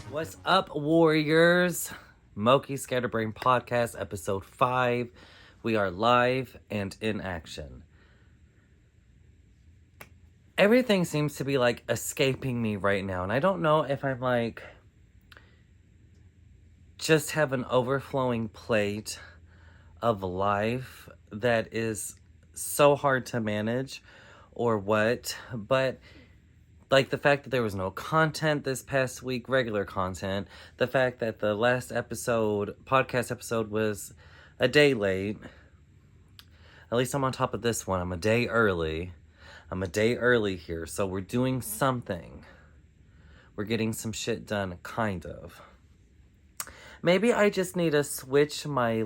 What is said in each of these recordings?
What's up, warriors? Moki Scatterbrain Podcast, episode 5. We are live and in action. Everything seems to be escaping me right now, and I don't know if I'm just have an overflowing plate of life that is so hard to manage or what, but the fact that there was no content this past week, regular content, the fact that the last podcast episode was a day late. At least I'm on top of this one. I'm a day early here, so we're doing something. We're getting some shit done, kind of. Maybe I just need to switch my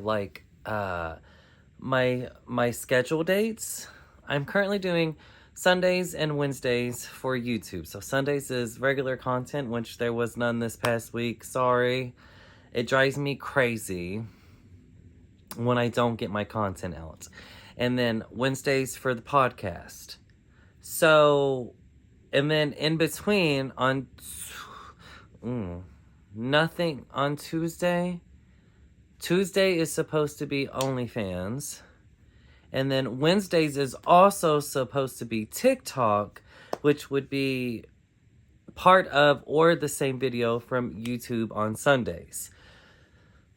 my schedule dates. I'm currently doing Sundays and Wednesdays for YouTube. So Sundays is regular content, which there was none this past week. Sorry. It drives me crazy when I don't get my content out. And then Wednesdays for the podcast. So, and then in between on nothing on Tuesday. Tuesday is supposed to be OnlyFans. And then Wednesdays is also supposed to be TikTok, which would be part of or the same video from YouTube on Sundays.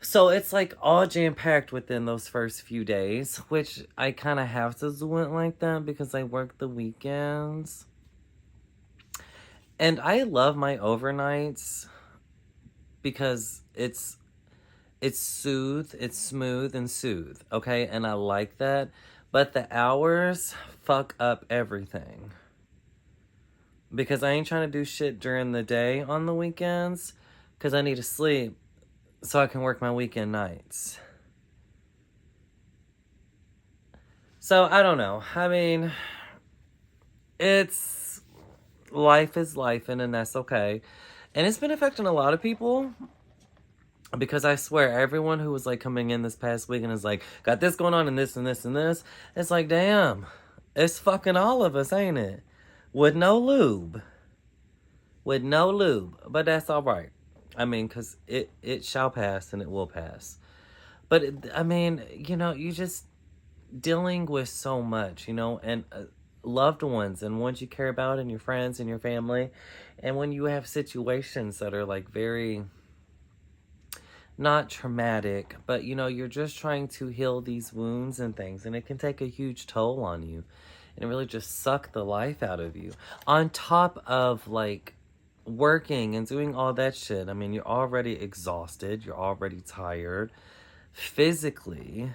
So it's all jam-packed within those first few days, which I kind of have to do it like that because I work the weekends. And I love my overnights because it's smooth and soothe, okay? And I like that. But the hours fuck up everything. Because I ain't trying to do shit during the day on the weekends. Because I need to sleep so I can work my weekend nights. So, I don't know. I mean, life is life, and that's okay. And it's been affecting a lot of people. Because I swear, everyone who was coming in this past week and is got this going on and this and this and this, it's damn, it's fucking all of us, ain't it? With no lube. But that's all right. I mean, because it shall pass and it will pass. But, you just dealing with so much, and loved ones and ones you care about and your friends and your family. And when you have situations that are very... not traumatic, but you're just trying to heal these wounds and things, and it can take a huge toll on you, and it really just suck the life out of you. On top of working and doing all that shit, I mean, you're already exhausted, you're already tired, physically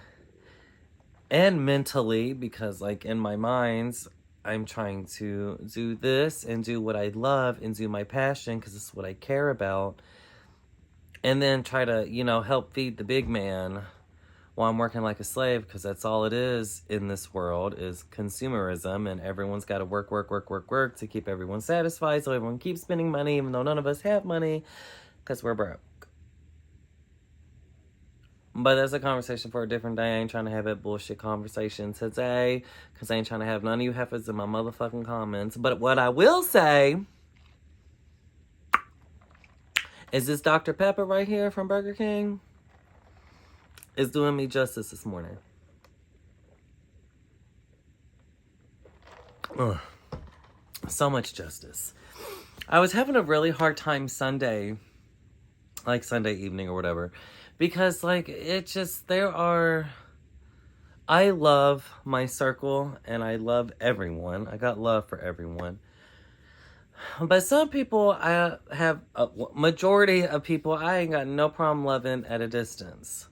and mentally, because in my minds, I'm trying to do this and do what I love and do my passion because it's what I care about. And then try to, help feed the big man while I'm working like a slave, because that's all it is in this world is consumerism, and everyone's got to work to keep everyone satisfied, so everyone keeps spending money, even though none of us have money, because we're broke. But that's a conversation for a different day. I ain't trying to have that bullshit conversation today, because I ain't trying to have none of you heifers in my motherfucking comments. But what I will say... is this Dr. Pepper right here from Burger King? Is doing me justice this morning. Ugh. So much justice. I was having a really hard time Sunday, Sunday evening or whatever, because I love my circle and I love everyone. I got love for everyone. But some people, I have a majority of people I ain't got no problem loving at a distance.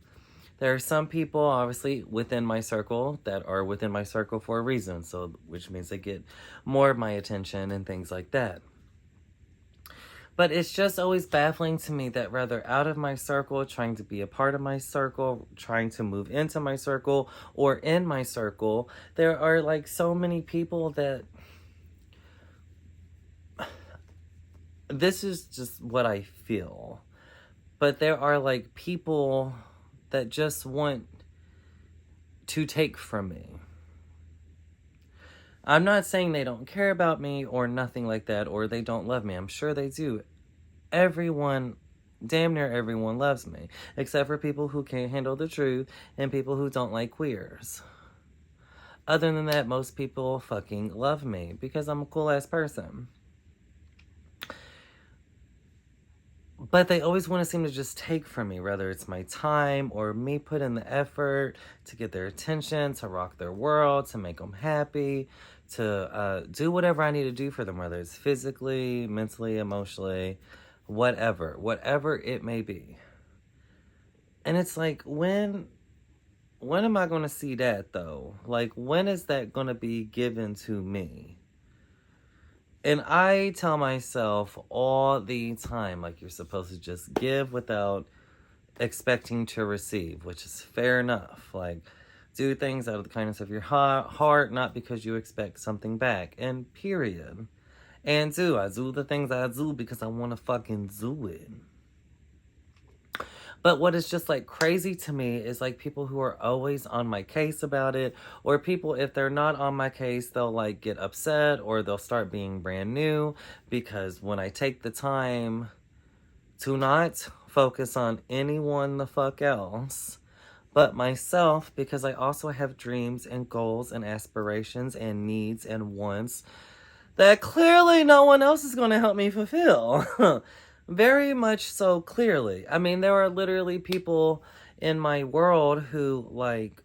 There are some people, obviously, within my circle that are within my circle for a reason. So, which means they get more of my attention and things like that. But it's just always baffling to me that rather out of my circle, trying to be a part of my circle, trying to move into my circle, or in my circle, there are so many people that... this is just what I feel. But there are people that just want to take from me. I'm not saying they don't care about me or nothing like that, or they don't love me. I'm sure they do. Everyone, damn near everyone loves me, except for people who can't handle the truth and people who don't like queers. Other than that, most people fucking love me because I'm a cool ass person. But they always want to seem to just take from me, whether it's my time or me put in the effort to get their attention, to rock their world, to make them happy, to do whatever I need to do for them, whether it's physically, mentally, emotionally, whatever it may be. And it's like, when am I going to see that though? Like, when is that going to be given to me? And I tell myself all the time, like, you're supposed to just give without expecting to receive, which is fair enough. Like, do things out of the kindness of your heart, not because you expect something back. And period. And I do the things I do because I want to fucking do it. But what is just like crazy to me is like people who are always on my case about it, or people, if they're not on my case, they'll like get upset or they'll start being brand new because when I take the time to not focus on anyone the fuck else but myself, because I also have dreams and goals and aspirations and needs and wants that clearly no one else is going to help me fulfill. Very much so, clearly. I mean, there are literally people in my world who, like,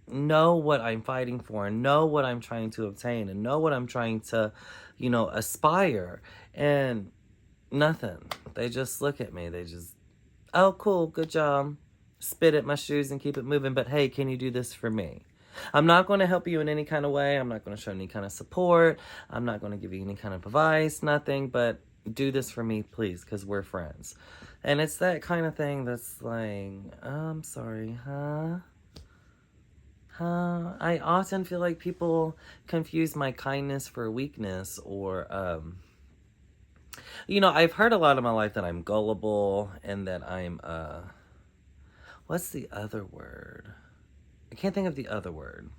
know what I'm fighting for and know what I'm trying to obtain and know what I'm trying to, aspire. And nothing. They just look at me. They just, oh, cool, good job. Spit at my shoes and keep it moving. But hey, can you do this for me? I'm not going to help you in any kind of way. I'm not going to show any kind of support. I'm not going to give you any kind of advice, nothing, but do this for me, please, because we're friends. And it's that kind of thing that's like, I'm sorry, huh? I often feel like people confuse my kindness for weakness or, I've heard a lot of my life that I'm gullible and that I'm, what's the other word? I can't think of the other word.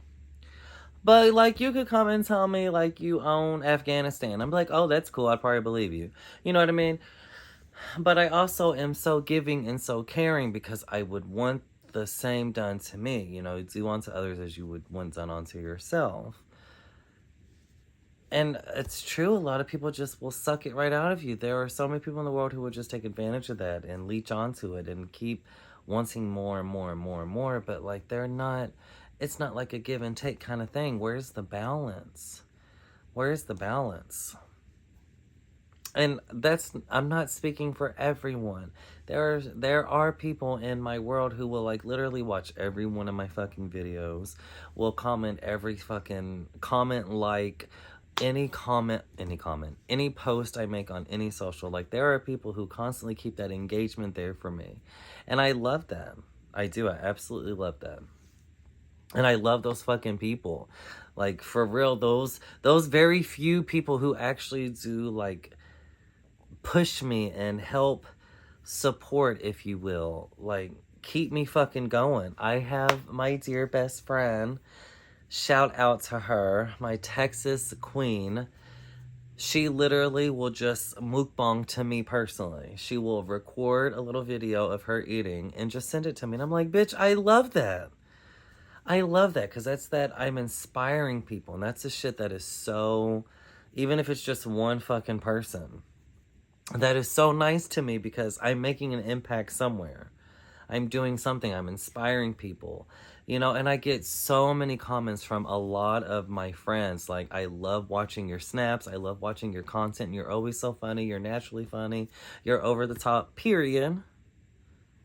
But, like, you could come and tell me, like, you own Afghanistan. I'm like, oh, that's cool. I'd probably believe you. You know what I mean? But I also am so giving and so caring because I would want the same done to me. Do unto others as you would want done unto yourself. And it's true, a lot of people just will suck it right out of you. There are so many people in the world who will just take advantage of that and leech onto it and keep wanting more and more and more and more. But, like, it's not like a give and take kind of thing. Where's the balance? Where's the balance? And I'm not speaking for everyone. There are people in my world who will, like, literally watch every one of my fucking videos, will comment every fucking comment, like, any post I make on any social. Like, there are people who constantly keep that engagement there for me. And I love them. I do. I absolutely love them. And I love those fucking people. Like, for real, those very few people who actually do, like, push me and help support, if you will. Like, keep me fucking going. I have my dear best friend, shout out to her, my Texas queen. She literally will just mukbang to me personally. She will record a little video of her eating and just send it to me. And I'm like, bitch, I love that. I love that because that's that I'm inspiring people. And that's the shit that is so, even if it's just one fucking person, that is so nice to me because I'm making an impact somewhere. I'm doing something. I'm inspiring people. And I get so many comments from a lot of my friends. Like, I love watching your snaps. I love watching your content. You're always so funny. You're naturally funny. You're over the top, period.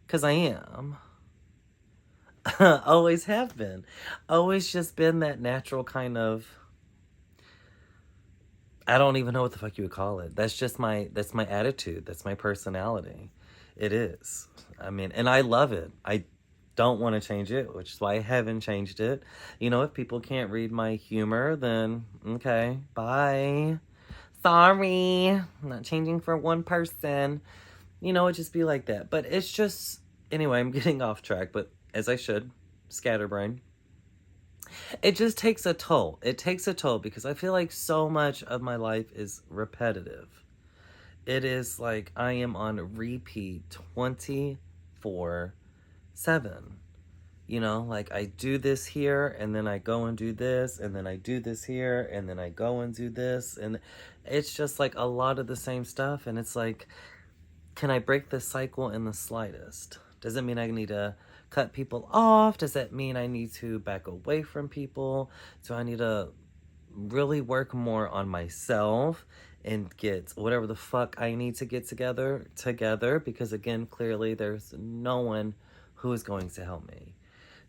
Because I am. Always have been. Always just been that natural kind of, I don't even know what the fuck you would call it. That's my attitude. That's my personality. It is. I mean, and I love it. I don't want to change it, which is why I haven't changed it. If people can't read my humor, then okay, bye. Sorry. I'm not changing for one person. It just be like that. But it's just, anyway, I'm getting off track, but as I should, scatterbrain. it just takes a toll. It takes a toll because I feel like so much of my life is repetitive. It is like I am on repeat 24/7. You know, like I do this here and then I go and do this and then I do this here and then I go and do this. And it's just like a lot of the same stuff. And it's like, can I break this cycle in the slightest? Does it mean I need to cut people off? Does that mean I need to back away from people? Do I need to really work more on myself and get whatever the fuck I need to get together? Because again, clearly there's no one who is going to help me.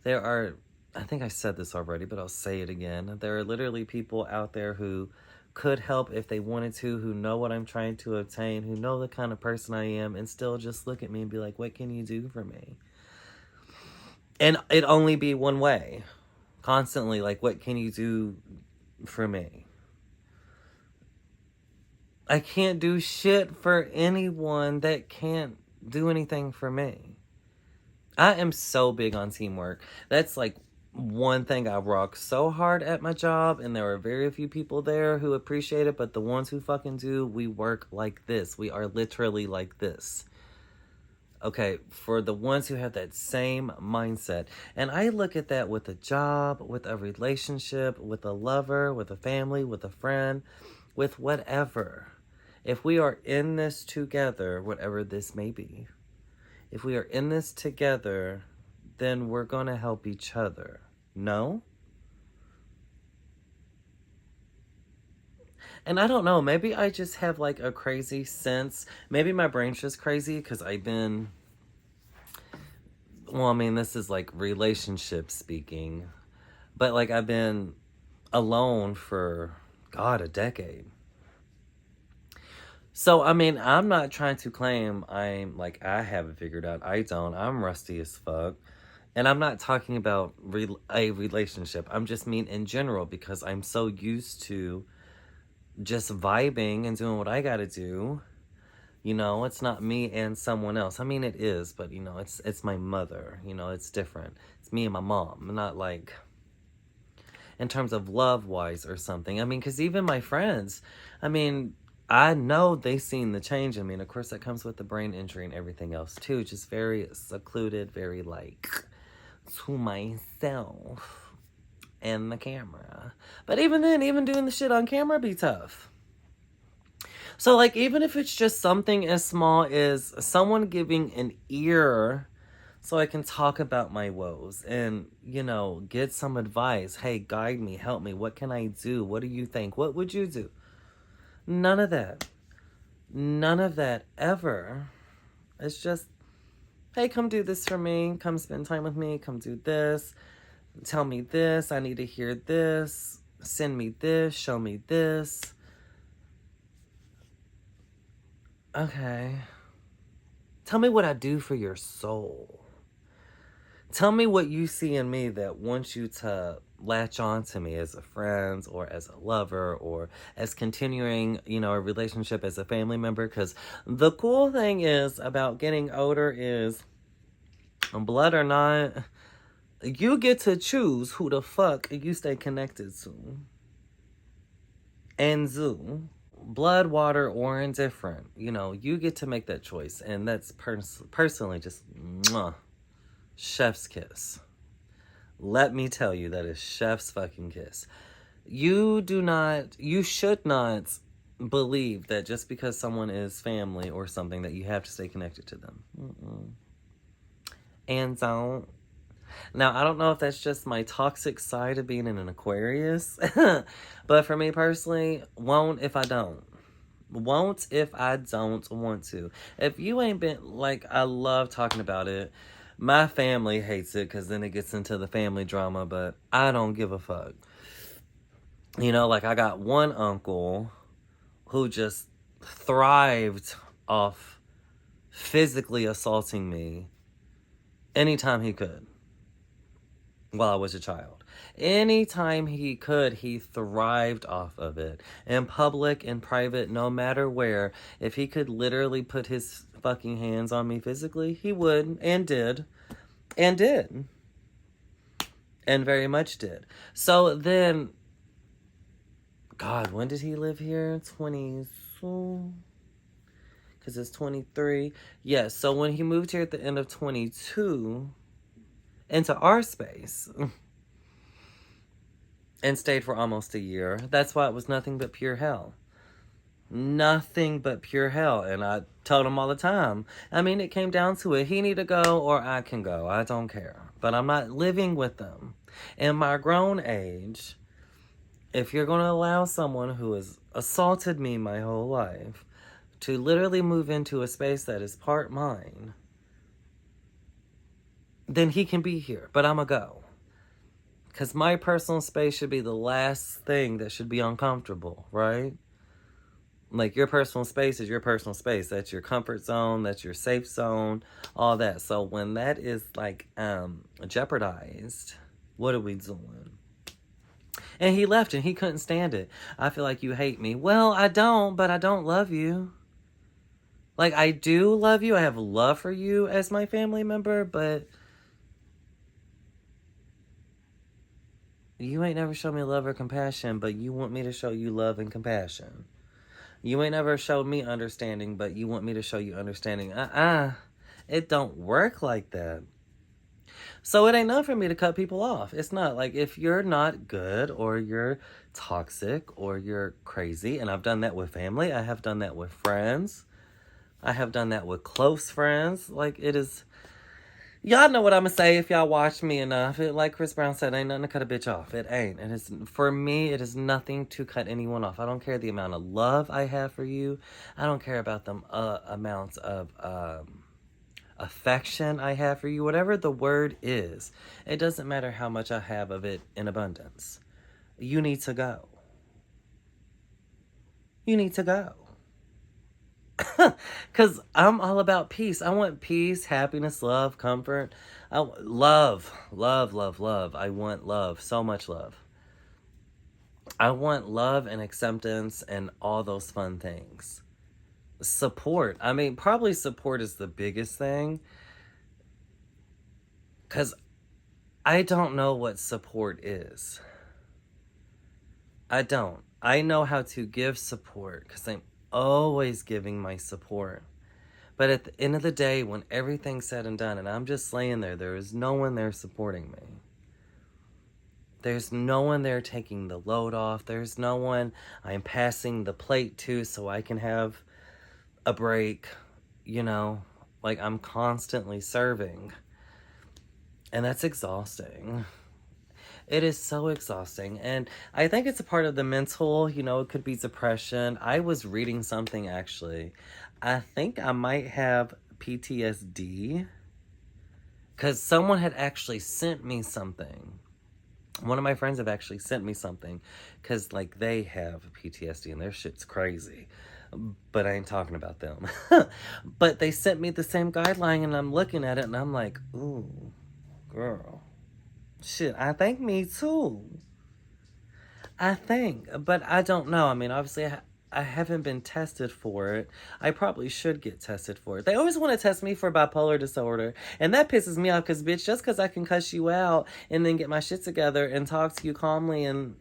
There are, I think I said this already, but I'll say it again. There are literally people out there who could help if they wanted to, who know what I'm trying to obtain, who know the kind of person I am, and still just look at me and be like, what can you do for me? And it only be one way. Constantly, like, what can you do for me? I can't do shit for anyone that can't do anything for me. I am so big on teamwork. That's like one thing I rock so hard at my job, and there are very few people there who appreciate it, but the ones who fucking do, we work like this. We are literally like this. Okay, for the ones who have that same mindset. And I look at that with a job, with a relationship, with a lover, with a family, with a friend, with whatever. If we are in this together, whatever this may be, if we are in this together, then we're going to help each other. No? And I don't know, maybe I just have like a crazy sense. Maybe my brain's just crazy because I've been, well, I mean, this is like relationship speaking, but like I've been alone for, God, a decade. So, I mean, I'm not trying to claim I'm like, I have it figured out. I don't. I'm rusty as fuck. And I'm not talking about a relationship. I'm just mean in general because I'm so used to just vibing and doing what I gotta do. You know, it's not me and someone else. I mean, it is, but you know, it's my mother. You know, it's different. It's me and my mom. I'm not like in terms of love wise or something. I mean, because even my friends, I mean, I know they've seen the change in me. And of course, that comes with the brain injury and everything else too. Just very secluded, very like to myself and the camera. But even then, even doing the shit on camera be tough. So like, even if it's just something as small as someone giving an ear so I can talk about my woes and, you know, get some advice. Hey, guide me, help me. What can I do? What do you think? What would you do? None of that. None of that ever. It's just, hey, come do this for me. Come spend time with me. Come do this. Tell me this. I need to hear this. Send me this. Show me this. Okay. Tell me what I do for your soul. Tell me what you see in me that wants you to latch on to me as a friend or as a lover or as continuing, you know, a relationship as a family member. Because the cool thing is about getting older is, blood or not, you get to choose who the fuck you stay connected to. And zoo. Blood, water, or indifferent. You know, you get to make that choice. And that's personally just mwah, chef's kiss. Let me tell you, that is chef's fucking kiss. You should not believe that just because someone is family or something that you have to stay connected to them. And don't. Now, I don't know if that's just my toxic side of being in an Aquarius, but for me personally, won't if I don't. Won't if I don't want to. If you ain't been, like, I love talking about it. My family hates it because then it gets into the family drama, but I don't give a fuck. You know, like I got one uncle who just thrived off physically assaulting me anytime he could while I was a child. Anytime he could, he thrived off of it. In public, in private, no matter where. If he could literally put his fucking hands on me physically, he would, and did. And did. and very much did. So then, God, when did he live here? 20, because it's 23. Yeah, so when he moved here at the end of 22 into our space and stayed for almost a year, that's why it was nothing but pure hell. Nothing but pure hell. And I told him all the time. I mean, it came down to it. He need to go or I can go. I don't care. But I'm not living with them. In my grown age, if you're going to allow someone who has assaulted me my whole life to literally move into a space that is part mine, then he can be here. But I'm going to go. Because my personal space should be the last thing that should be uncomfortable, right? Like, your personal space is your personal space. That's your comfort zone. That's your safe zone. All that. So when that is, like, jeopardized, what are we doing? And he left and he couldn't stand it. I feel like you hate me. Well, I don't, but I don't love you. Like, I do love you. I have love for you as my family member, but you ain't never shown me love or compassion, but you want me to show you love and compassion. You ain't never showed me understanding, but you want me to show you understanding. It don't work like that. So it ain't enough for me to cut people off. It's not. Like, if you're not good or you're toxic or you're crazy, and I've done that with family, I have done that with friends, I have done that with close friends. Like, it is... Y'all know what I'm gonna say if y'all watch me enough. Like Chris Brown said, ain't nothing to cut a bitch off. It ain't. It is, for me, it is nothing to cut anyone off. I don't care the amount of love I have for you. I don't care about the amounts of affection I have for you. Whatever the word is, it doesn't matter how much I have of it in abundance. You need to go. You need to go. Because I'm all about peace. I want peace, happiness, love, comfort. Love. I want love. So much love. I want love and acceptance and all those fun things. Support. I mean, probably support is the biggest thing. Because I don't know what support is. I don't. I know how to give support because I'm always giving my support. But at the end of the day, when everything's said and done, and I'm just laying there is no one there supporting me. There's no one there taking the load off. There's no one I'm passing the plate to so I can have a break. You know, like, I'm constantly serving. And that's exhausting. It is so exhausting. And I think it's a part of the mental, you know, it could be depression. I was reading something, actually. I think I might have PTSD. Because someone had actually sent me something. One of my friends have actually sent me something. Because, like, they have PTSD and their shit's crazy. But I ain't talking about them. But they sent me the same guideline and I'm looking at it and I'm like, ooh, girl. Shit, I think me too. I think, but I don't know. I mean, obviously, I haven't been tested for it. I probably should get tested for it. They always want to test me for bipolar disorder, and that pisses me off because, bitch, just because I can cuss you out and then get my shit together and talk to you calmly and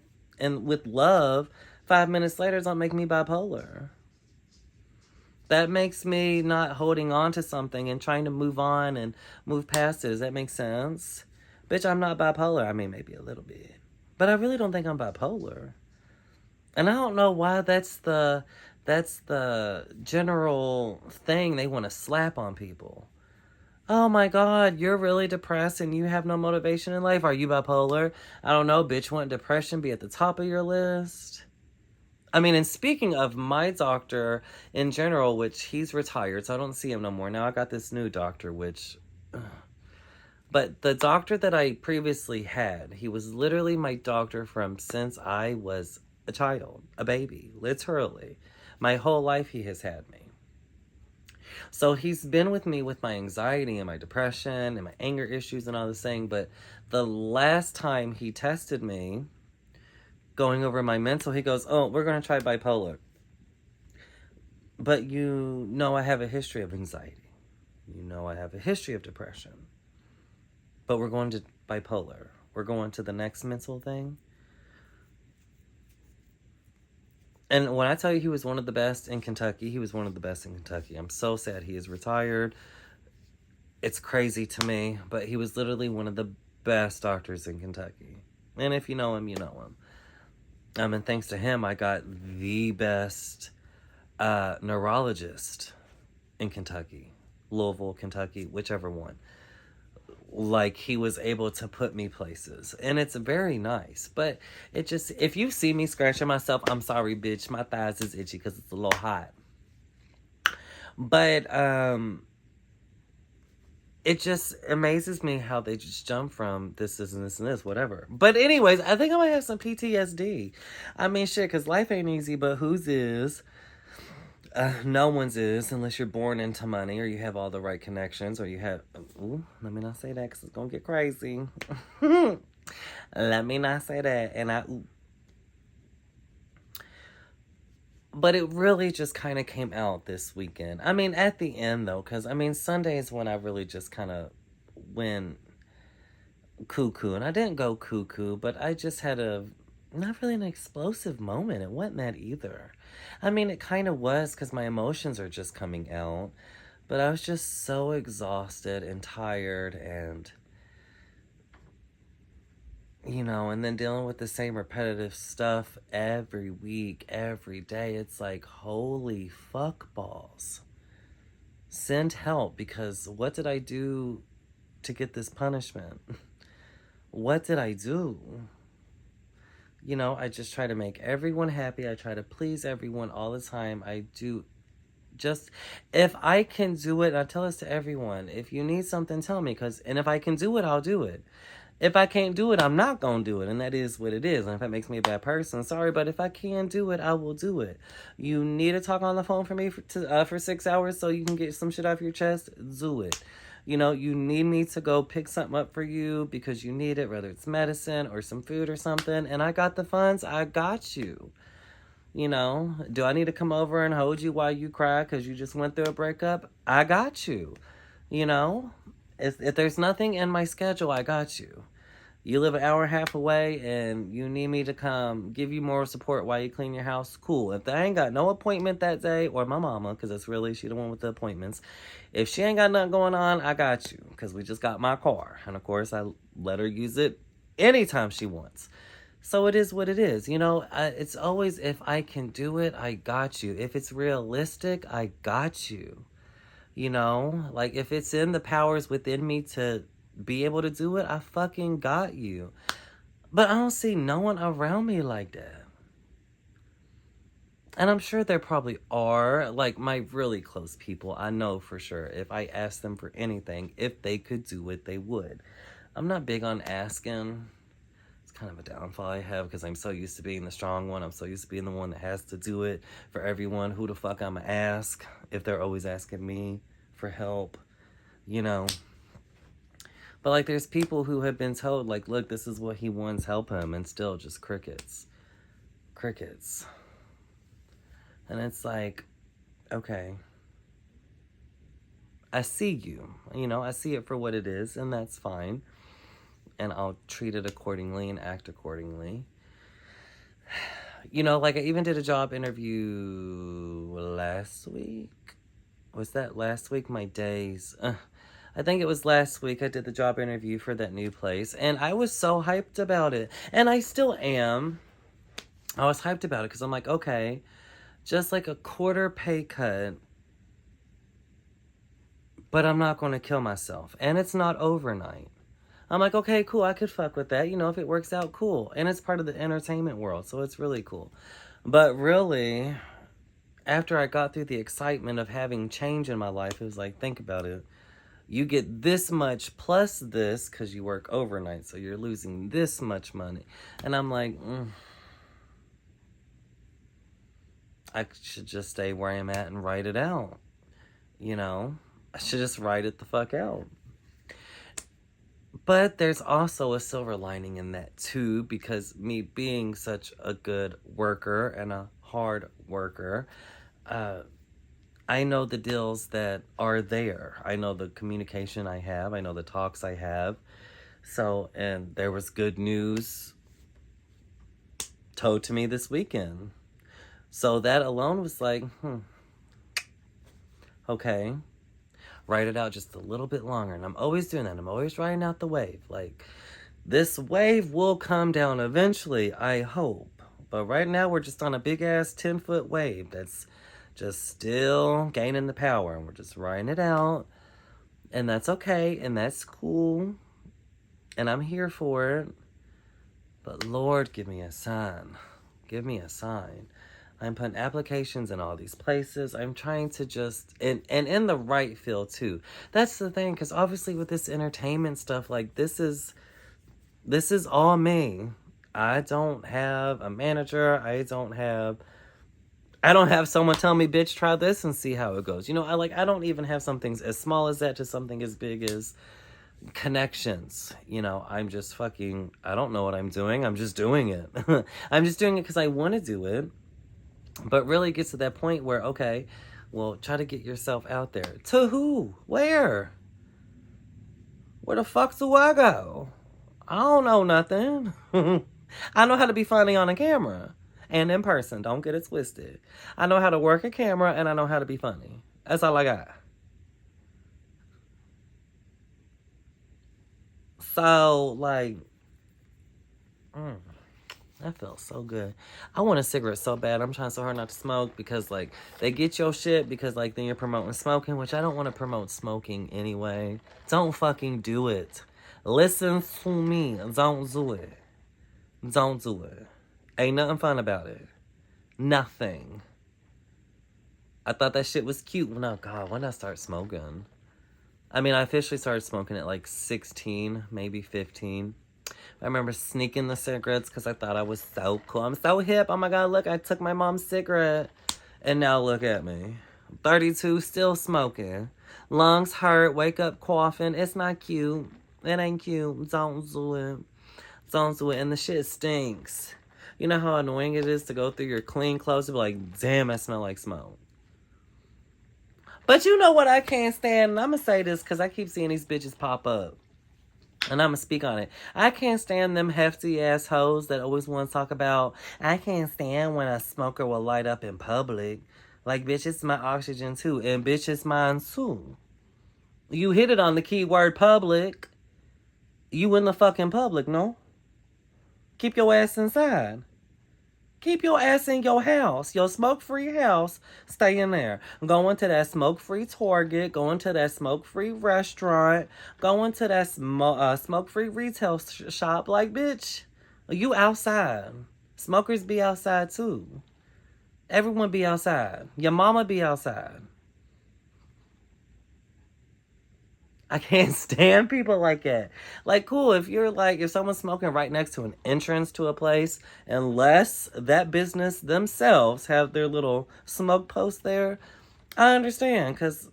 with love, 5 minutes later don't make me bipolar. That makes me not holding on to something and trying to move on and move past it. Does that make sense? Bitch, I'm not bipolar. I mean, maybe a little bit. But I really don't think I'm bipolar. And I don't know why that's the general thing they want to slap on people. Oh my God, you're really depressed and you have no motivation in life. Are you bipolar? I don't know, bitch. Wouldn't depression be at the top of your list? I mean, and speaking of my doctor in general, which he's retired, so I don't see him no more. Now I got this new doctor, which... But the doctor that I previously had, he was literally my doctor from since I was a child, a baby, literally. My whole life he has had me. So he's been with me with my anxiety and my depression and my anger issues and all this thing. But the last time he tested me, going over my mental, he goes, oh, we're going to try bipolar. But you know I have a history of anxiety. You know I have a history of depression. But we're going to bipolar. We're going to the next mental thing. And when I tell you he was one of the best in Kentucky, he was one of the best in Kentucky. I'm so sad he is retired. It's crazy to me, but he was literally one of the best doctors in Kentucky. And if you know him, you know him. And thanks to him, I got the best neurologist in Kentucky. Louisville, Kentucky, whichever one. Like, he was able to put me places. And it's very nice. But it just, if you see me scratching myself, I'm sorry, bitch. My thighs is itchy because it's a little hot. But, it just amazes me how they just jump from this and this and this, whatever. But anyways, I think I might have some PTSD. I mean, shit, because life ain't easy, but whose is? No one's is, unless you're born into money or you have all the right connections or you have... Ooh, let me not say that because it's going to get crazy. Let me not say that. But it really just kind of came out this weekend. I mean, at the end, though, because, I mean, Sunday is when I really just kind of went cuckoo. And I didn't go cuckoo, but I just had not really an explosive moment. It wasn't that either. I mean, it kind of was because my emotions are just coming out. But I was just so exhausted and tired and... You know, and then dealing with the same repetitive stuff every week, every day. It's like, holy fuck balls. Send help, because what did I do to get this punishment? What did I do? You know, I just try to make everyone happy. I try to please everyone all the time. I do just, if I can do it, I tell this to everyone. If you need something, tell me. And if I can do it, I'll do it. If I can't do it, I'm not going to do it. And that is what it is. And if that makes me a bad person, sorry. But if I can do it, I will do it. You need to talk on the phone for me for 6 hours so you can get some shit off your chest? Do it. You know, you need me to go pick something up for you because you need it, whether it's medicine or some food or something. And I got the funds. I got you. You know, do I need to come over and hold you while you cry because you just went through a breakup? I got you. You know, if there's nothing in my schedule, I got you. You live an hour and a half away and you need me to come give you moral support while you clean your house, cool. If I ain't got no appointment that day, or my mama, because it's really, she the one with the appointments. If she ain't got nothing going on, I got you, because we just got my car. And of course, I let her use it anytime she wants. So it is what it is. You know, it's always, if I can do it, I got you. If it's realistic, I got you. You know, like if it's in the powers within me to be able to do it, I fucking got you. But I don't see no one around me like that. And I'm sure there probably are, like my really close people. I know for sure if I asked them for anything, if they could do it, they would. I'm not big on asking. It's kind of a downfall I have because I'm so used to being the strong one. I'm so used to being the one that has to do it for everyone. Who the fuck I'ma ask if they're always asking me for help, you know? But, like, there's people who have been told, like, look, this is what he wants, help him, and still just crickets. Crickets. And it's like, okay. I see you. You know, I see it for what it is, and that's fine. And I'll treat it accordingly and act accordingly. You know, like, I even did a job interview last week. Was that last week? My days... I think it was last week I did the job interview for that new place. And I was so hyped about it. And I still am. I was hyped about it because I'm like, okay, just like a quarter pay cut. But I'm not going to kill myself. And it's not overnight. I'm like, okay, cool. I could fuck with that. You know, if it works out, cool. And it's part of the entertainment world. So it's really cool. But really, after I got through the excitement of having change in my life, it was like, think about it. You get this much plus this because you work overnight. So you're losing this much money. And I'm like, I should just stay where I am at and write it out. You know, I should just write it the fuck out. But there's also a silver lining in that too, because me being such a good worker and a hard worker, I know the deals that are there. I know the communication I have. I know the talks I have. So, and there was good news told to me this weekend. So that alone was like, okay, write it out just a little bit longer. And I'm always doing that. I'm always writing out the wave. Like, this wave will come down eventually, I hope. But right now, we're just on a big ass 10-foot wave that's just still gaining the power. And we're just riding it out. And that's okay. And that's cool. And I'm here for it. But Lord, give me a sign. Give me a sign. I'm putting applications in all these places. I'm trying to just, and in the right field too. That's the thing, because obviously with this entertainment stuff, like this is all me. I don't have a manager. I don't have someone tell me, bitch, try this and see how it goes. You know, I don't even have something as small as that to something as big as connections. You know, I'm just fucking, I don't know what I'm doing. I'm just doing it. I'm just doing it because I want to do it. But really gets to that point where, okay, well, try to get yourself out there. To who? Where? Where the fuck do I go? I don't know nothing. I know how to be funny on a camera and in person. Don't get it twisted. I know how to work a camera and I know how to be funny. That's all I got. So, like, that felt so good. I want a cigarette so bad. I'm trying so hard not to smoke because, like, they get your shit because, like, then you're promoting smoking, which I don't want to promote smoking anyway. Don't fucking do it. Listen to me. Don't do it. Don't do it. Ain't nothing fun about it. Nothing. I thought that shit was cute. Oh, God, when did I start smoking? I mean, I officially started smoking at, like, 16, maybe 15. I remember sneaking the cigarettes because I thought I was so cool. I'm so hip. Oh my God, look, I took my mom's cigarette. And now look at me. 32, still smoking. Lungs hurt, wake up coughing. It's not cute. It ain't cute. Don't do it. Don't do it. And the shit stinks. You know how annoying it is to go through your clean clothes and be like, damn, I smell like smoke. But you know what I can't stand? And I'm going to say this because I keep seeing these bitches pop up. And I'm going to speak on it. I can't stand them hefty ass hoes that always want to talk about, I can't stand when a smoker will light up in public. Like, bitch, it's my oxygen too. And bitch, it's mine too. You hit it on the key word public. You in the fucking public, no? Keep your ass inside. Keep your ass in your house, your smoke-free house. Stay in there. Going to that smoke-free Target, going to that smoke-free restaurant, going to that smoke-free retail shop. Like, bitch, you outside. Smokers be outside too. Everyone be outside. Your mama be outside. I can't stand people like that. Like, cool, if you're like, if someone's smoking right next to an entrance to a place, unless that business themselves have their little smoke post there, I understand, because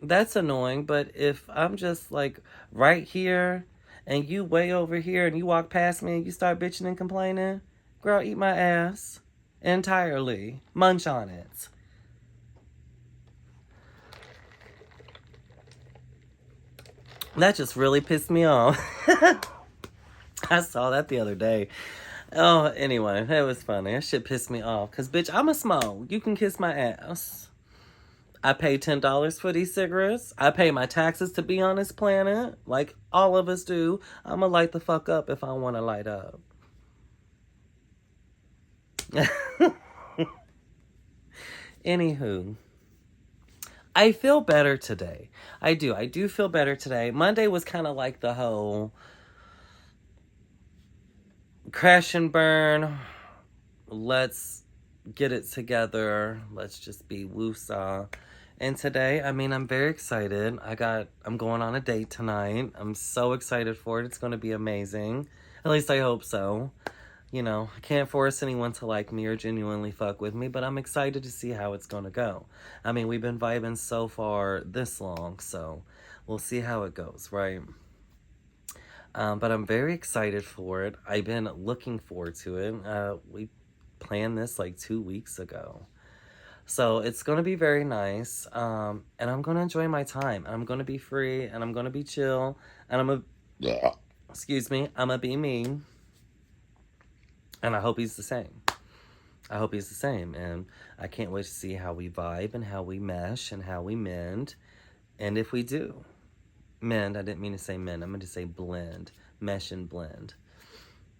that's annoying. But if I'm just like right here and you way over here and you walk past me and you start bitching and complaining, girl, eat my ass entirely. Munch on it. That just really pissed me off. I saw that the other day. Oh, anyway, that was funny. That shit pissed me off. Because, bitch, I'm a smoke. You can kiss my ass. I pay $10 for these cigarettes. I pay my taxes to be on this planet. Like all of us do. I'm going to light the fuck up if I want to light up. Anywho. I feel better today. I do. I do feel better today. Monday was kind of like the whole crash and burn. Let's get it together. Let's just be woosah. And today, I mean, I'm very excited. I'm going on a date tonight. I'm so excited for it. It's going to be amazing. At least I hope so. You know, I can't force anyone to like me or genuinely fuck with me, but I'm excited to see how it's going to go. I mean, we've been vibing so far this long, so we'll see how it goes, right? But I'm very excited for it. I've been looking forward to it. We planned this like 2 weeks ago. So it's going to be very nice, and I'm going to enjoy my time. I'm going to be free, and I'm going to be chill, and I'm going to... excuse me, I'ma be me. And I hope he's the same. I hope he's the same. And I can't wait to see how we vibe and how we mesh and how we mend. And if we do mend, I didn't mean to say mend, I meant to say blend, mesh and blend.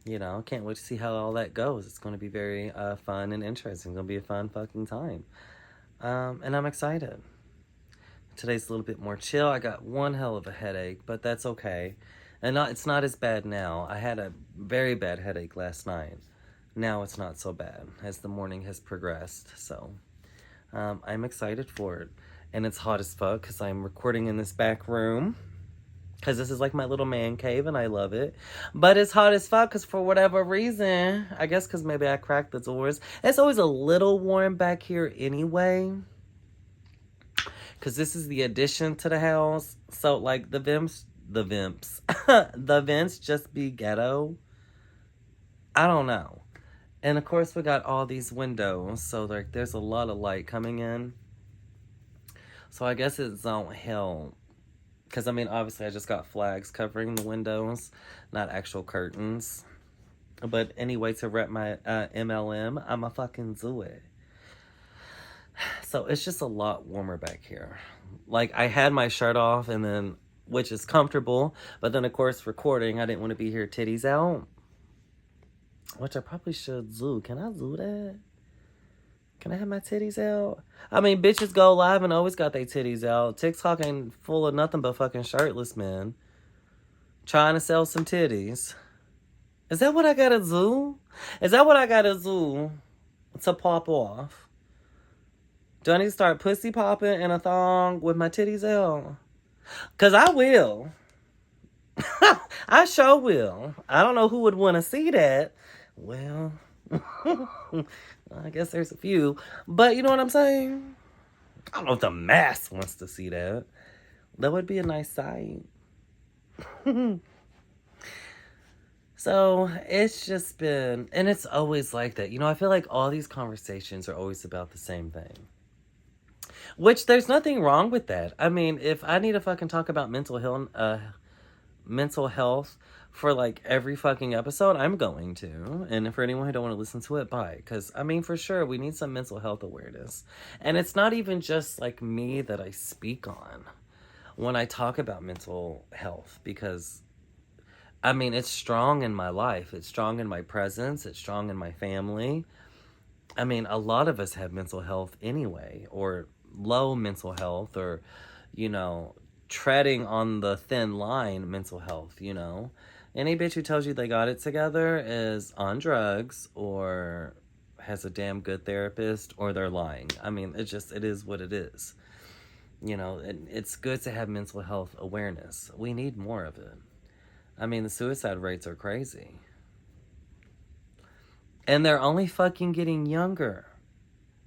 You know, I can't wait to see how all that goes. It's going to be very fun and interesting. It's going to be a fun fucking time. And I'm excited. Today's a little bit more chill. I got one hell of a headache, but that's okay. And it's not as bad now. I had a very bad headache last night. Now it's not so bad as the morning has progressed. So I'm excited for it. And it's hot as fuck because I'm recording in this back room. Because this is like my little man cave and I love it. But it's hot as fuck because for whatever reason, I guess because maybe I cracked the doors. It's always a little warm back here anyway. Because this is the addition to the house. So like the vents, the vents just be ghetto. I don't know. And of course we got all these windows. So like there's a lot of light coming in. So I guess it don't help. Because, I mean, obviously I just got flags covering the windows, not actual curtains. But anyway, to rep my MLM, I'ma fucking do it. So it's just a lot warmer back here. Like, I had my shirt off, and then, which is comfortable. But then, of course, recording, I didn't want to be here titties out. Which I probably should do. Can I do that? Can I have my titties out? I mean, bitches go live and always got their titties out. TikTok ain't full of nothing but fucking shirtless men. Trying to sell some titties. Is that what I gotta do? Is that what I gotta do to pop off? Do I need to start pussy popping in a thong with my titties out? Because I will. I sure will. I don't know who would want to see that. Well... I guess there's a few. But you know what I'm saying? I don't know if the mass wants to see that. That would be a nice sight. So it's just been, and it's always like that. You know, I feel like all these conversations are always about the same thing. Which there's nothing wrong with that. I mean, if I need to fucking talk about mental health for like every fucking episode, I'm going to. And for anyone who don't want to listen to it, bye. Because I mean, for sure, we need some mental health awareness. And it's not even just like me that I speak on when I talk about mental health, because I mean, it's strong in my life, it's strong in my presence, it's strong in my family. I mean, a lot of us have mental health anyway, or low mental health, or, you know, treading on the thin line mental health, you know. Any bitch who tells you they got it together is on drugs or has a damn good therapist, or they're lying. I mean, it is what it is. You know, it's good to have mental health awareness. We need more of it. I mean, the suicide rates are crazy. And they're only fucking getting younger.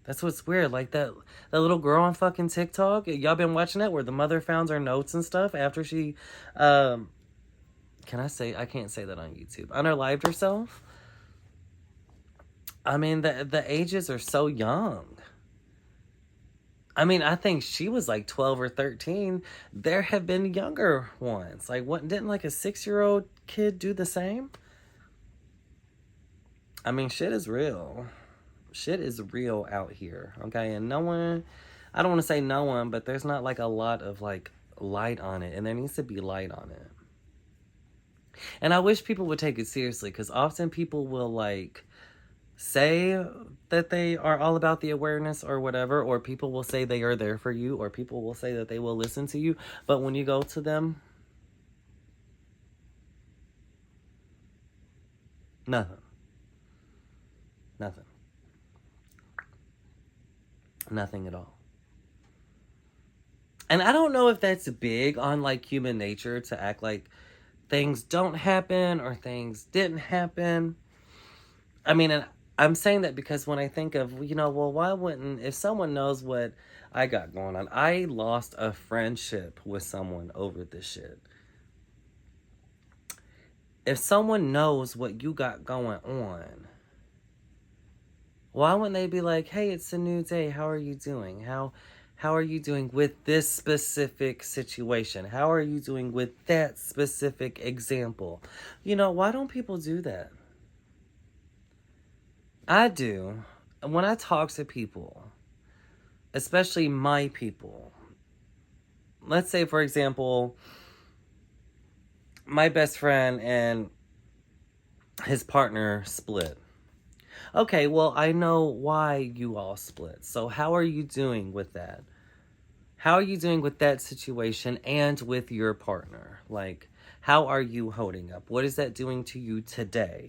That's what's weird. Like that little girl on fucking TikTok. Y'all been watching that where the mother found her notes and stuff after she... I can't say that on YouTube. Unalived herself. I mean, the ages are so young. I mean, I think she was like 12 or 13. There have been younger ones. Like, what, didn't like a 6-year-old kid do the same? I mean, shit is real. Shit is real out here, okay? And no one, I don't want to say no one, but there's not like a lot of like light on it. And there needs to be light on it. And I wish people would take it seriously, because often people will like say that they are all about the awareness or whatever, or people will say they are there for you, or people will say that they will listen to you, but when you go to them, nothing at all. And I don't know if that's big on like human nature to act like things don't happen or things didn't happen. I mean, and I'm saying that because when I think of, you know, well, why wouldn't, if someone knows what I got going on, I lost a friendship with someone over this shit. If someone knows what you got going on, why wouldn't they be like, hey, it's a new day, how are you doing? How are you doing with this specific situation? How are you doing with that specific example? You know, why don't people do that? I do. When I talk to people, especially my people, let's say, for example, my best friend and his partner split. Okay, well, I know why you all split. So, how are you doing with that? How are you doing with that situation and with your partner? Like, how are you holding up? What is that doing to you today?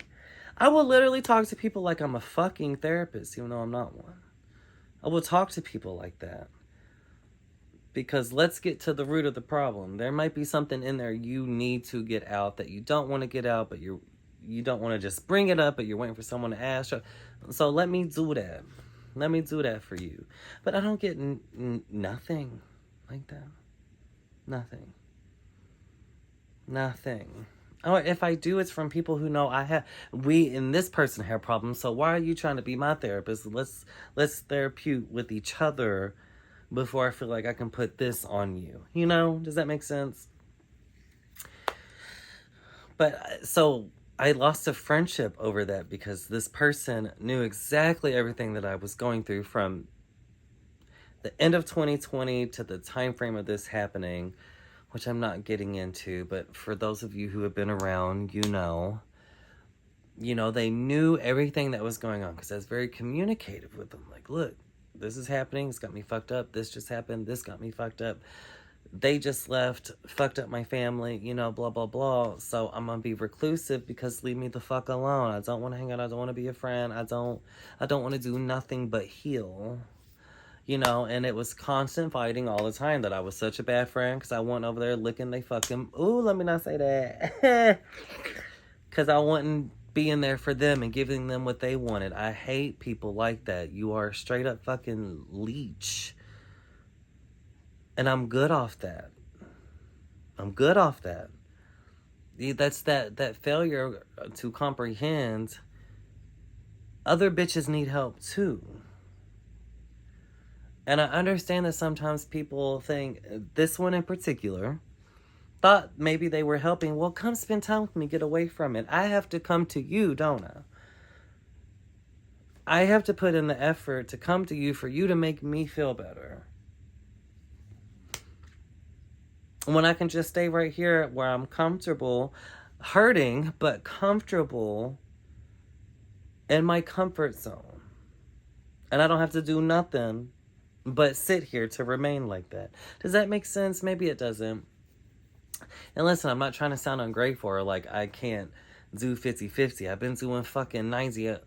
I will literally talk to people like I'm a fucking therapist, even though I'm not one. I will talk to people like that. Because let's get to the root of the problem. There might be something in there you need to get out that you don't want to get out, but you don't want to just bring it up, but you're waiting for someone to ask. So let me do that. Let me do that for you. But I don't get nothing like that. Nothing. Nothing. Or if I do, it's from people who know we and this person have problems. So why are you trying to be my therapist? Let's therapeutic with each other before I feel like I can put this on you. You know? Does that make sense? But so I lost a friendship over that because this person knew exactly everything that I was going through from the end of 2020 to the time frame of this happening, which I'm not getting into, but for those of you who have been around, you know, they knew everything that was going on because I was very communicative with them. Like, look, this is happening. It's got me fucked up. This just happened. This got me fucked up. They just left, fucked up my family, blah, blah, blah. So I'm going to be reclusive because leave me the fuck alone. I don't want to hang out. I don't want to be a friend. I don't want to do nothing but heal. And it was constant fighting all the time that I was such a bad friend because I went over there licking they fucking... Ooh, let me not say that. Because I wasn't being there for them and giving them what they wanted. I hate people like that. You are a straight up fucking leech. And I'm good off that. I'm good off that. That's that failure to comprehend other bitches need help too. And I understand that sometimes people think, this one in particular, thought maybe they were helping. Well, come spend time with me. Get away from it. I have to come to you, don't I? I have to put in the effort to come to you for you to make me feel better. When I can just stay right here where I'm comfortable, hurting, but comfortable in my comfort zone. And I don't have to do nothing but sit here to remain like that. Does that make sense? Maybe it doesn't. And listen, I'm not trying to sound ungrateful or like I can't do 50-50. I've been doing fucking 90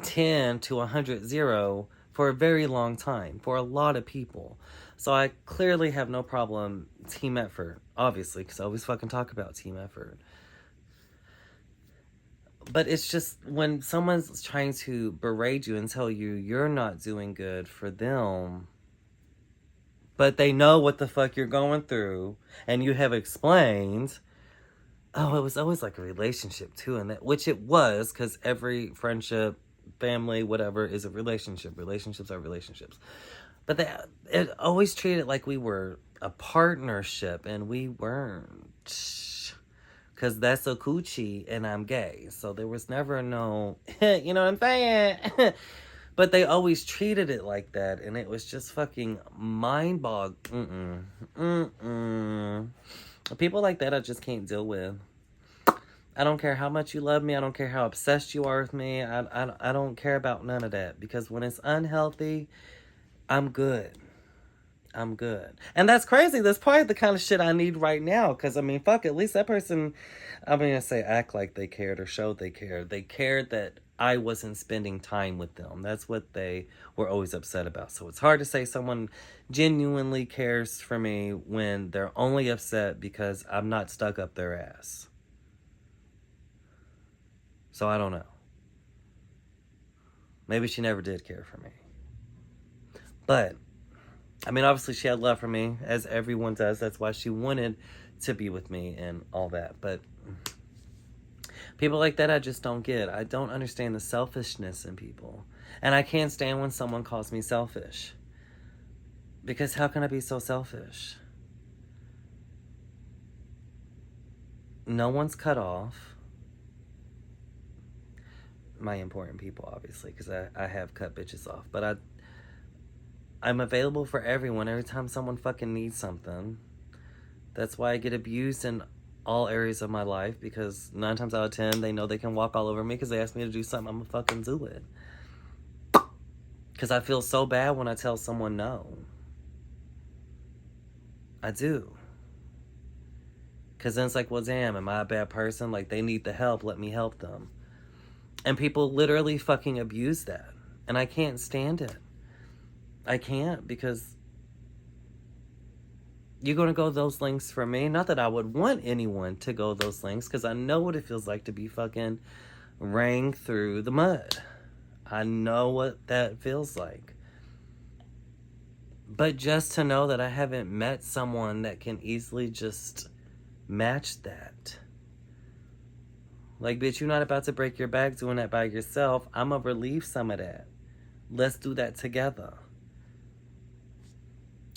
10 to 100 0 for a very long time, for a lot of people. So I clearly have no problem team effort, obviously, because I always fucking talk about team effort. But it's just when someone's trying to berate you and tell you you're not doing good for them, but they know what the fuck you're going through, and you have explained, oh, it was always like a relationship too, and that, which it was, because every friendship, family, whatever, is a relationship. Relationships are relationships. But it always treated it like we were a partnership, and we weren't. Because that's a coochie, and I'm gay. So there was never no, you know what I'm saying? But they always treated it like that, and it was just fucking mind-boggling. People like that I just can't deal with. I don't care how much you love me. I don't care how obsessed you are with me. I don't care about none of that. Because when it's unhealthy, I'm good. I'm good. And that's crazy. That's probably the kind of shit I need right now. Because, I mean, fuck, at least that person, I'm going to say act like they cared or showed they cared. They cared that I wasn't spending time with them. That's what they were always upset about. So it's hard to say someone genuinely cares for me when they're only upset because I'm not stuck up their ass. So I don't know. Maybe she never did care for me. But, I mean, obviously she had love for me, as everyone does. That's why she wanted to be with me and all that. But people like that I just don't get. I don't understand the selfishness in people. And I can't stand when someone calls me selfish. Because how can I be so selfish? No one's cut off. My important people, obviously, because I have cut bitches off. But I'm available for everyone every time someone fucking needs something. That's why I get abused in all areas of my life, because 9 times out of 10, they know they can walk all over me because they ask me to do something, I'm gonna fucking do it. Because I feel so bad when I tell someone no. I do. Because then it's like, well, damn, am I a bad person? Like, they need the help, let me help them. And people literally fucking abuse that. And I can't stand it. I can't, because you're going to go those lengths for me. Not that I would want anyone to go those lengths, because I know what it feels like to be fucking wrung through the mud. I know what that feels like. But just to know that I haven't met someone that can easily just match that. Like, bitch, you're not about to break your back doing that by yourself. I'm going to relieve some of that. Let's do that together.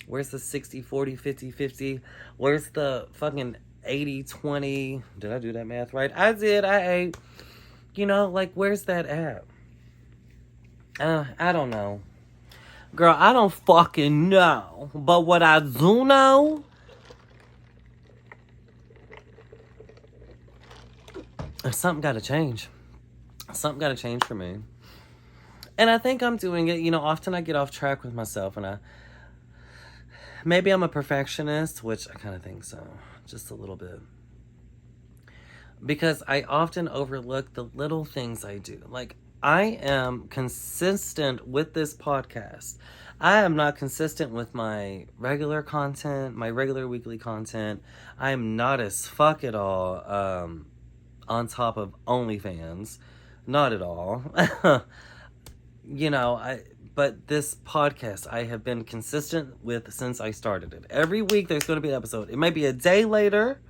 Where's the 60, 40, 50, 50? Where's the fucking 80, 20? Did I do that math right? I did. I ate. You know, like, where's that at? I don't know. Girl, I don't fucking know. But what I do know, something got to change. Something got to change for me. And I think I'm doing it. You know, often I get off track with myself, and maybe I'm a perfectionist, which I kind of think so. Just a little bit. Because I often overlook the little things I do. Like, I am consistent with this podcast. I am not consistent with my regular content, my regular weekly content. I am not as fuck at all on top of OnlyFans. Not at all. You know, but this podcast I have been consistent with since I started it. Every week there's going to be an episode. It may be a day later.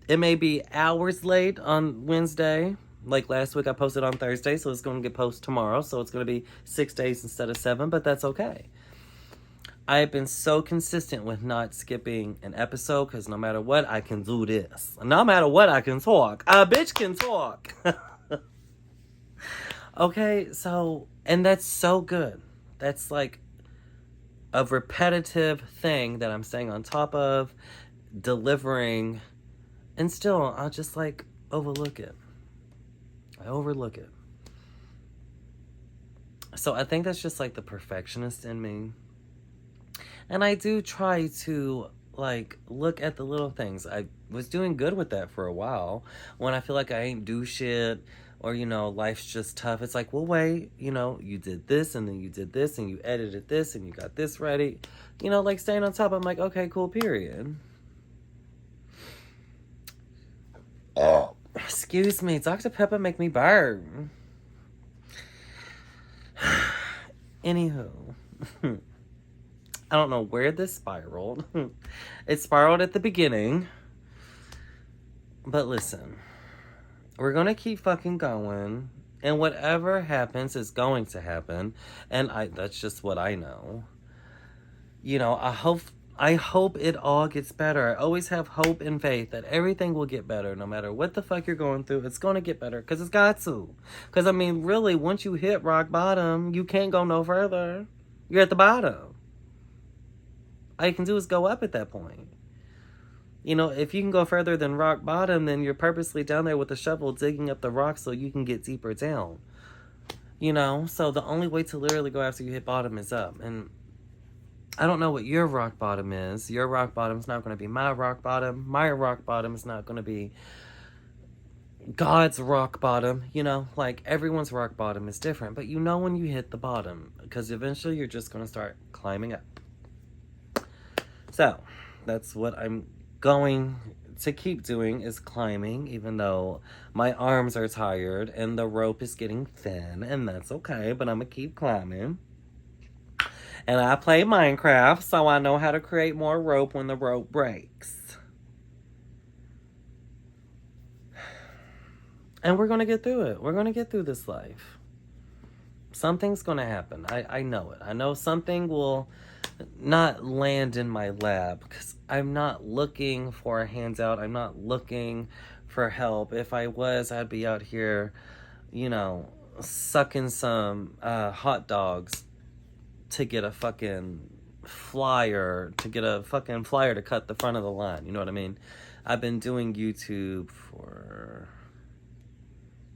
It may be hours late on Wednesday. Like last week I posted on Thursday, so it's going to get posted tomorrow. So it's going to be 6 days instead of 7, but that's okay. I've been so consistent with not skipping an episode, because no matter what, I can do this. No matter what, I can talk. A bitch can talk. Okay, so, and that's so good. That's like a repetitive thing that I'm staying on top of, delivering, and still, I'll just like overlook it. I overlook it. So I think that's just like the perfectionist in me. And I do try to like look at the little things. I was doing good with that for a while. When I feel like I ain't do shit, or, you know, life's just tough. It's like, well, wait, you know, you did this, and then you did this, and you edited this, and you got this ready. You know, like staying on top. I'm like, okay, cool, period. Oh, excuse me. Dr. Pepper make me burn. Anywho. I don't know where this spiraled. It spiraled at the beginning. But listen. We're going to keep fucking going. And whatever happens is going to happen. And that's just what I know. You know, I hope it all gets better. I always have hope and faith that everything will get better. No matter what the fuck you're going through, it's going to get better. Because it's got to. Because, I mean, really, once you hit rock bottom, you can't go no further. You're at the bottom. All you can do is go up at that point. You know, if you can go further than rock bottom, then you're purposely down there with a shovel digging up the rock so you can get deeper down. You know, so the only way to literally go after you hit bottom is up. And I don't know what your rock bottom is. Your rock bottom is not going to be my rock bottom. My rock bottom is not going to be God's rock bottom. You know, like everyone's rock bottom is different. But you know when you hit the bottom, because eventually you're just going to start climbing up. So that's what I'm going to keep doing, is climbing, even though my arms are tired and the rope is getting thin, and that's okay, but I'm gonna keep climbing. And I play Minecraft, so I know how to create more rope when the rope breaks. And we're gonna get through it. We're gonna get through this life. Something's gonna happen. I know it. I know something will not land in my lap, because I'm not looking for a handout. I'm not looking for help. If I was, I'd be out here, you know, sucking some hot dogs to get a fucking flyer, to cut the front of the line. You know what I mean? I've been doing YouTube for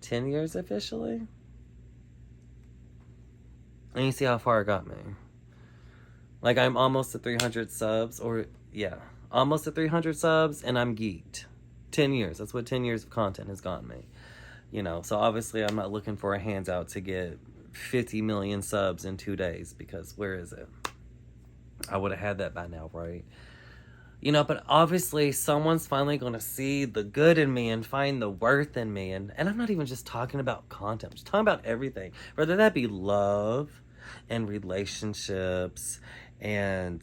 10 years officially. And you see how far it got me. Like, I'm almost at 300 subs, almost at 300 subs, and I'm geeked. 10 years. That's what 10 years of content has gotten me. You know, so obviously I'm not looking for a handout to get 50 million subs in 2 days, because where is it? I would have had that by now, right? You know, but obviously someone's finally going to see the good in me and find the worth in me. And I'm not even just talking about content. I'm just talking about everything. Whether that be love and relationships and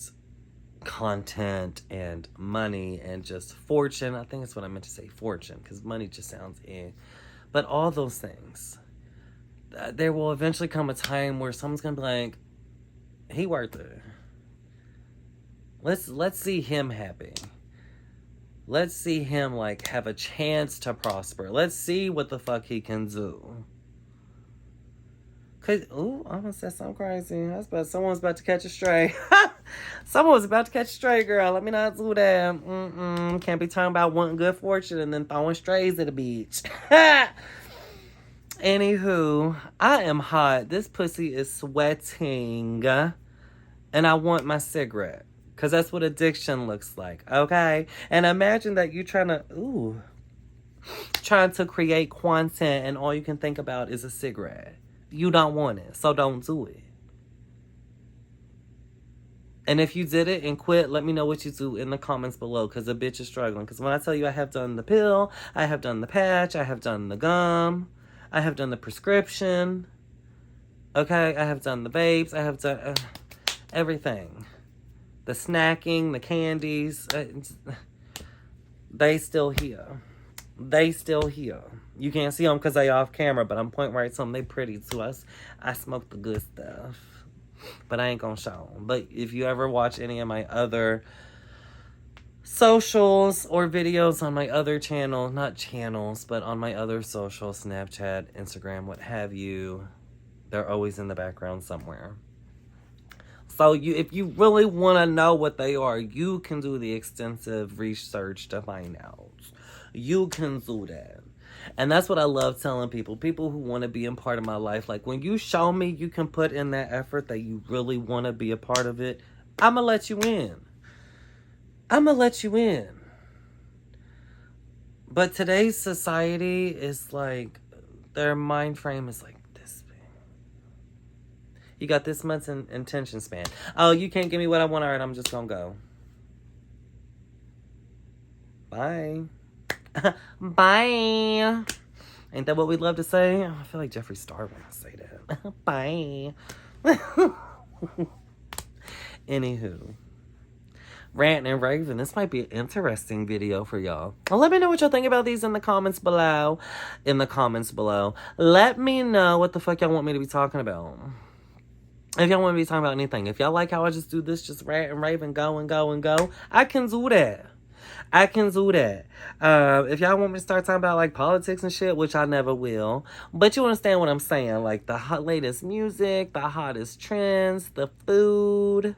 content and money and just fortune. I think that's what I meant to say, fortune, because money just sounds eh. But all those things. There will eventually come a time where someone's going to be like, he worth it. Let's see him happy. Let's see him, like, have a chance to prosper. Let's see what the fuck he can do. Cause, ooh, I almost said something crazy. Someone's about to catch a stray. Someone was about to catch a stray, girl. Let me not do that. Can't be talking about wanting good fortune and then throwing strays at the beach. Anywho, I am hot. This pussy is sweating. And I want my cigarette. Because that's what addiction looks like, okay? And imagine that you trying to create content and all you can think about is a cigarette. You don't want it, so don't do it. And if you did it and quit, let me know what you do in the comments below, because the bitch is struggling. Because when I tell you I have done the pill, I have done the patch, I have done the gum, I have done the prescription, okay? I have done the vapes, I have done everything. The snacking, the candies, they still here. They still here. You can't see them because they off camera, but I'm pointing right to them. They pretty to us. I smoke the good stuff, but I ain't gonna show them. But if you ever watch any of my other socials or videos on my other channel, not channels, but on my other socials, Snapchat, Instagram, what have you, they're always in the background somewhere. So if you really want to know what they are, you can do the extensive research to find out. You can do that. And that's what I love telling people who want to be a part of my life. Like, when you show me you can put in that effort, that you really want to be a part of it, I'm going to let you in. I'm going to let you in. But today's society is like, their mind frame is like, you got this much attention span. Oh, you can't give me what I want. All right, I'm just going to go. Bye. Bye. Ain't that what we'd love to say? I feel like Jeffree Star when I say that. Bye. Anywho. Rant and raving. This might be an interesting video for y'all. Well, let me know what y'all think about these in the comments below. Let me know what the fuck y'all want me to be talking about. If y'all want me to be talking about anything. If y'all like how I just do this, just rant and rave and go, I can do that. If y'all want me to start talking about, like, politics and shit, which I never will, but you understand what I'm saying. Like, the latest music, the hottest trends, the food.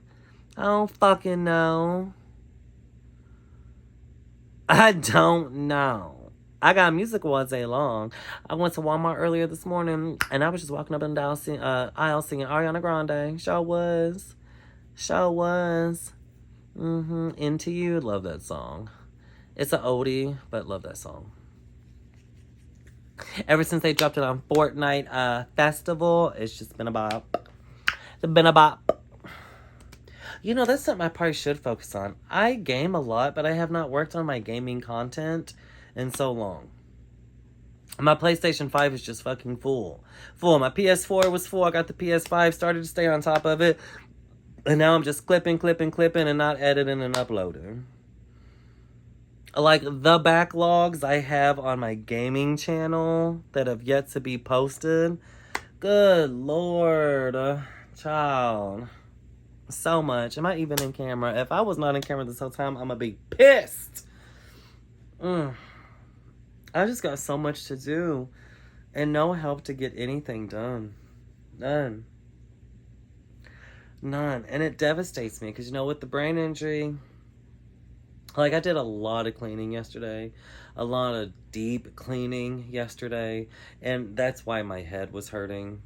I don't fucking know. I don't know. I got music all day long. I went to Walmart earlier this morning, and I was just walking up and down aisle singing Ariana Grande. Show was. Into You. Love that song. It's an oldie, but love that song. Ever since they dropped it on Fortnite Festival, it's just been a bop. You know, that's something I probably should focus on. I game a lot, but I have not worked on my gaming content in so long. My PlayStation 5 is just fucking full. My PS4 was full. I got the PS5, started to stay on top of it. And now I'm just clipping and not editing and uploading. Like, the backlogs I have on my gaming channel that have yet to be posted. Good Lord. Child. So much. Am I even in camera? If I was not in camera this whole time, I'm gonna be pissed. I just got so much to do and no help to get anything done. None. And it devastates me because, you know, with the brain injury, like, I did a lot of cleaning yesterday, a lot of deep cleaning yesterday, and that's why my head was hurting.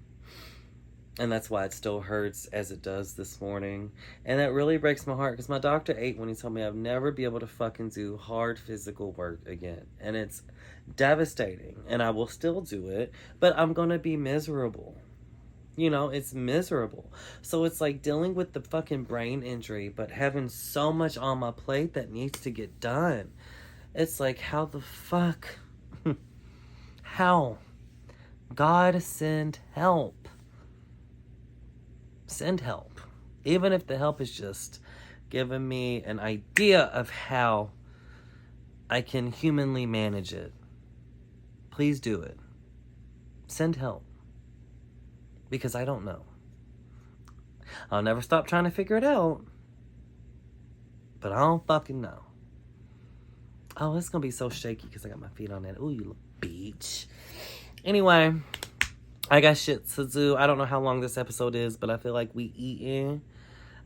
And that's why it still hurts as it does this morning. And that really breaks my heart because my doctor ate when he told me I'd never be able to fucking do hard physical work again. And it's devastating. And I will still do it, but I'm going to be miserable. You know, it's miserable. So it's like dealing with the fucking brain injury, but having so much on my plate that needs to get done. It's like, how the fuck? How? God, send help. Send help. Even if the help is just giving me an idea of how I can humanly manage it. Please do it. Send help. Because I don't know. I'll never stop trying to figure it out. But I don't fucking know. Oh, it's gonna be so shaky because I got my feet on it. Ooh, you little bitch. Anyway, I got shit to do. I don't know how long this episode is, but I feel like we eating.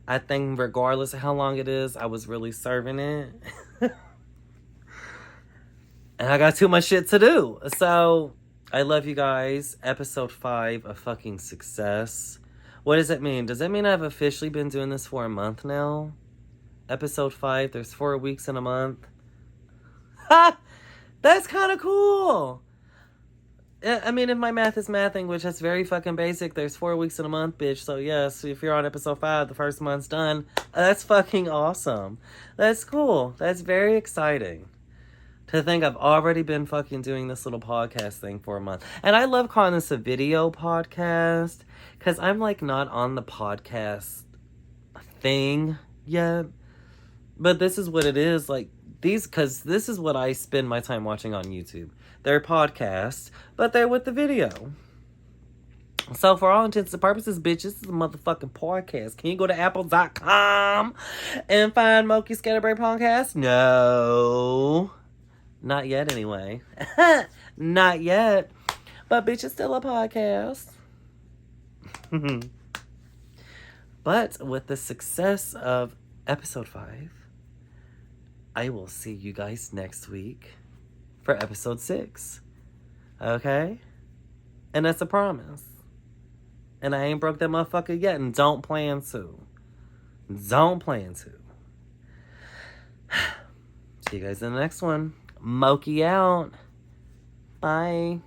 I think regardless of how long it is, I was really serving it. And I got too much shit to do. So, I love you guys. Episode 5, a fucking success. What does it mean? Does that mean I've officially been doing this for a month now? Episode 5, there's 4 weeks in a month. Ha! That's kind of cool. I mean, if my math is mathing, which that's very fucking basic, there's 4 weeks in a month, bitch. So, yes, if you're on episode 5, the first month's done. That's fucking awesome. That's cool. That's very exciting. To think I've already been fucking doing this little podcast thing for a month. And I love calling this a video podcast. Because I'm, like, not on the podcast thing yet. But this is what it is. Like, because this is what I spend my time watching on YouTube. They're podcasts, but they're with the video. So for all intents and purposes, bitch, this is a motherfucking podcast. Can you go to apple.com and find Moki Scatterbrain Podcast? No. Not yet, anyway. Not yet. But bitch, it's still a podcast. But with the success of episode 5, I will see you guys next week for episode 6. Okay? And that's a promise. And I ain't broke that motherfucker yet and don't plan to. Don't plan to. See you guys in the next one. Moki out. Bye.